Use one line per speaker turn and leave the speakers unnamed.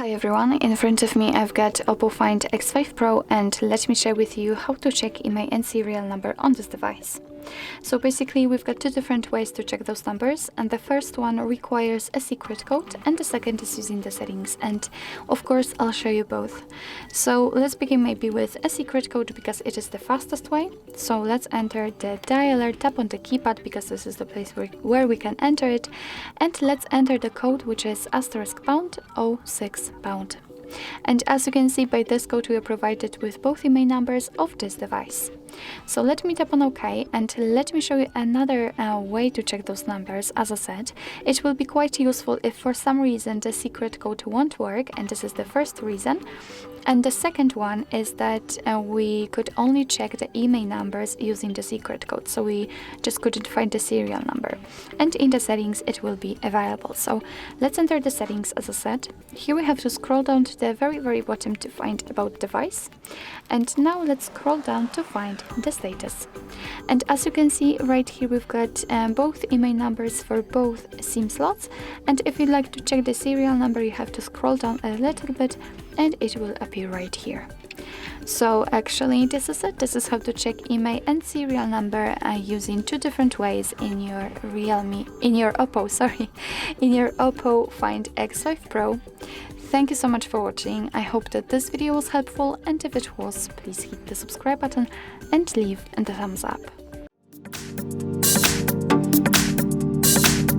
Hi everyone, in front of me I've got OPPO Find X5 Pro, and let me share with you how to check IMEI and serial number on this device. So basically we've got two different ways to check those numbers, and the first one requires a secret code and the second is using the settings, and of course I'll show you both. So let's begin maybe with a secret code because it is the fastest way. So let's enter the dialer, tap on the keypad because this is the place where we can enter it, and let's enter the code, which is *#06#. And as you can see, by this code we are provided with both IMEI numbers of this device. So let me tap on OK, and let me show you another way to check those numbers. As I said, it will be quite useful if for some reason the secret code won't work, and this is the first reason. And the second one is that we could only check the IMEI numbers using the secret code, so we just couldn't find the serial number. And in the settings it will be available. So let's enter the settings. As I said, here we have to scroll down to the very bottom to find about device, and now let's scroll down to find the status. And as you can see right here, we've got both IMEI numbers for both SIM slots, and if you'd like to check the serial number you have to scroll down a little bit and it will appear right here. So actually this is it. This is how to check IMEI and serial number using two different ways in your OPPO Find X5 Pro. Thank you so much for watching. I hope that this video was helpful, and if it was, please hit the subscribe button and leave a thumbs up.